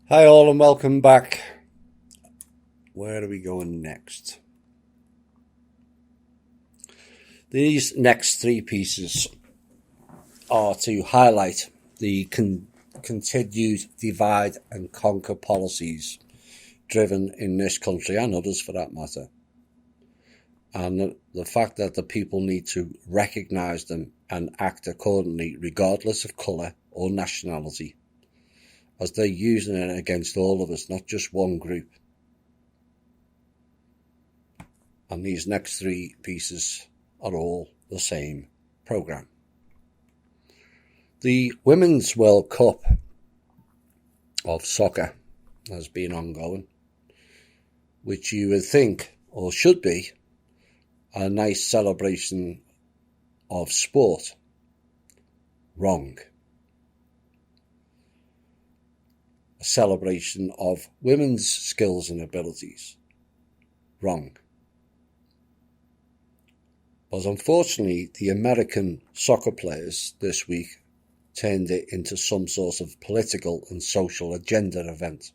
Hi all and welcome back. Where are we going next? These next three pieces are to highlight the continued divide and conquer policies driven in this country and others for that matter. And the fact that the people need to recognise them and act accordingly regardless of colour or nationality, as they're using it against all of us, not just one group. And these next three pieces are all the same programme. The Women's World Cup of soccer has been ongoing, which you would think, or should be, a nice celebration of sport. Wrong. A celebration of women's skills and abilities. Wrong. But unfortunately, the American soccer players this week turned it into some sort of political and social agenda event.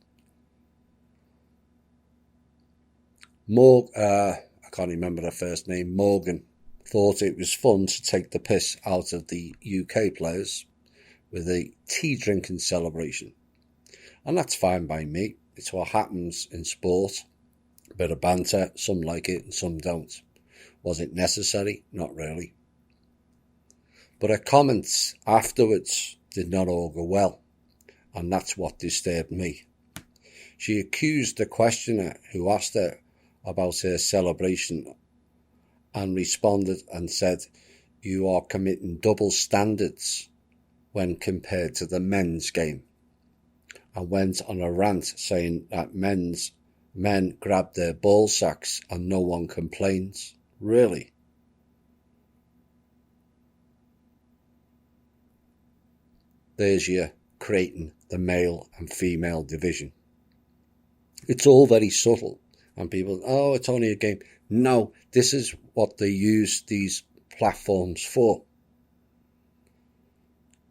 I can't remember her first name, Morgan, thought it was fun to take the piss out of the UK players with a tea drinking celebration. And that's fine by me. It's what happens in sport. A bit of banter, some like it and some don't. Was it necessary? Not really. But her comments afterwards did not augur well, and that's what disturbed me. She accused the questioner who asked her about her celebration and responded and said, "You are committing double standards when compared to the men's game," and went on a rant saying that men grab their ball sacks and no one complains. Really? There's you creating the male and female division. It's all very subtle, and people, oh, it's only a game. No, this is what they use these platforms for.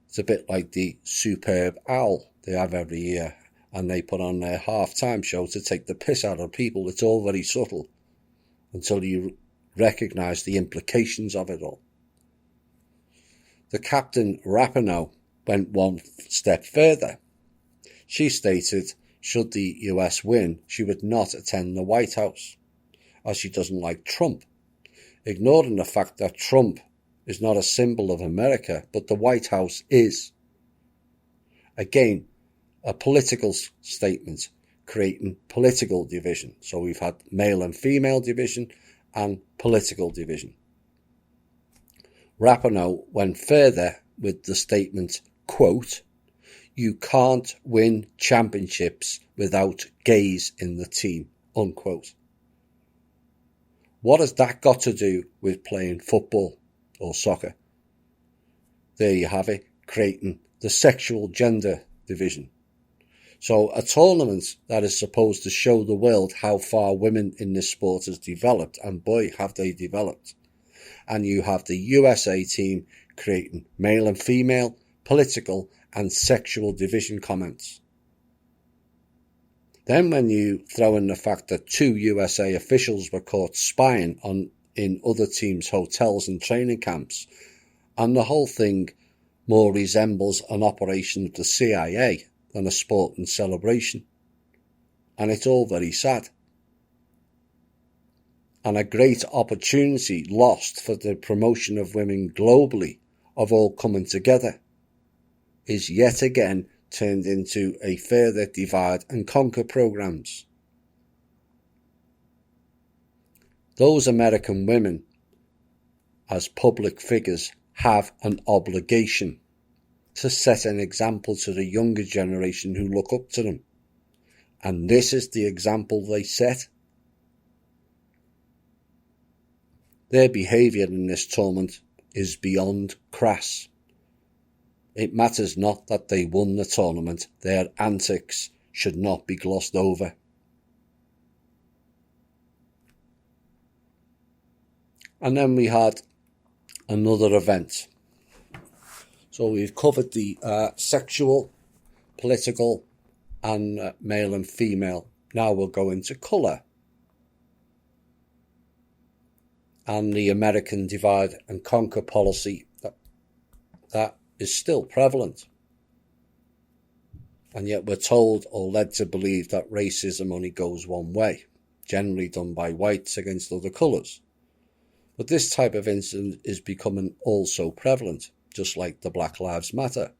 It's a bit like the Superb Owl they have every year, and they put on their half-time show to take the piss out of people. It's all very subtle until you recognise the implications of it all. The captain, Rapinoe, went one step further. She stated, should the US win, she would not attend the White House, as she doesn't like Trump, ignoring the fact that Trump is not a symbol of America, but the White House is. Again, a political statement, creating political division. So we've had male and female division and political division. Rapinoe went further with the statement, quote, "You can't win championships without gays in the team," unquote. What has that got to do with playing football or soccer? There you have it, creating the sexual gender division. So a tournament that is supposed to show the world how far women in this sport has developed, and boy, have they developed. And you have the USA team creating male and female, political and sexual division comments. Then when you throw in the fact that 2 USA officials were caught spying in other teams' hotels and training camps, and the whole thing more resembles an operation of the CIA than a sporting celebration. And it's all very sad. And a great opportunity lost for the promotion of women globally, of all coming together, is yet again turned into a further divide and conquer programs. Those American women, as public figures, have an obligation to set an example to the younger generation who look up to them. And this is the example they set. Their behaviour in this tournament is beyond crass. It matters not that they won the tournament, their antics should not be glossed over. And then we had another event. So we've covered the sexual, political and male and female now will go into colour. And the American divide and conquer policy, that is still prevalent. And yet we're told or led to believe that racism only goes one way, generally done by whites against other colours. But this type of incident is becoming also prevalent, just like the Black Lives Matter.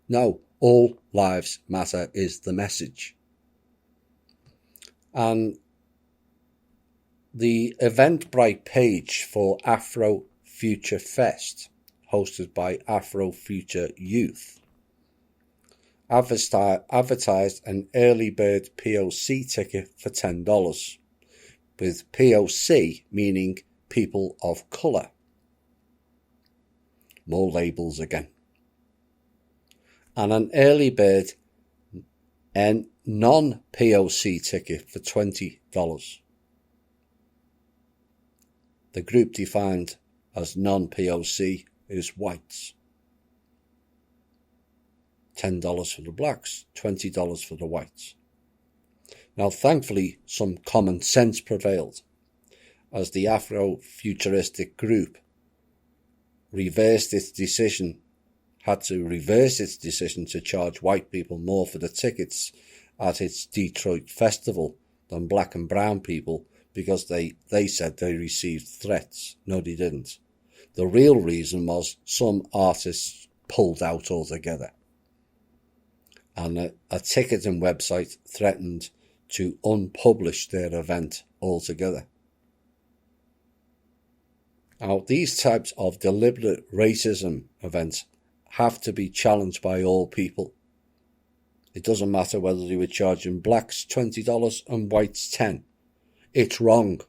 No, all lives matter is the message. And the Eventbrite page for Afro Future Fest, hosted by Afro Future Youth, advertised an early bird POC ticket for $10, with POC meaning people of colour. More labels again. And an early bird and non-POC ticket for $20. The group defined as non-POC is whites. $10 for the blacks, $20 for the whites. Now, thankfully, some common sense prevailed, as the Afro-futuristic group had to reverse its decision to charge white people more for the tickets at its Detroit festival than black and brown people, because they said they received threats. No, they didn't. The real reason was some artists pulled out altogether. And a ticketing website threatened to unpublish their event altogether. Now, these types of deliberate racism events have to be challenged by all people. It doesn't matter whether they were charging blacks $20 and whites $10. It's wrong.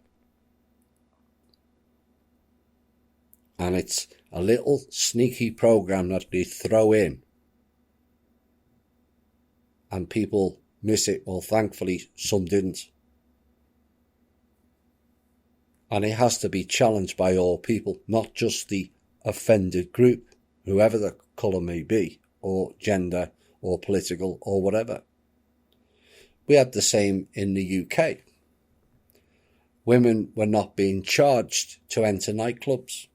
And it's a little sneaky program that they throw in. And people miss it. Well, thankfully, some didn't. And it has to be challenged by all people, not just the offended group, whoever the colour may be, or gender, or political, or whatever. We had the same in the UK. Women were not being charged to enter nightclubs,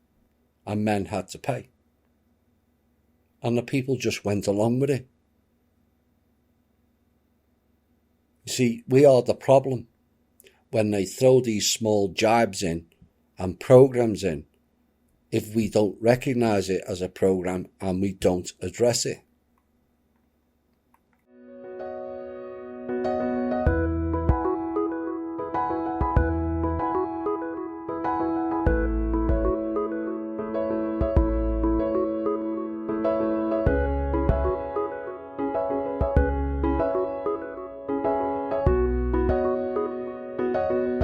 and men had to pay. And the people just went along with it. You see, we are the problem when they throw these small jibes in and programs in, if we don't recognise it as a program and we don't address it.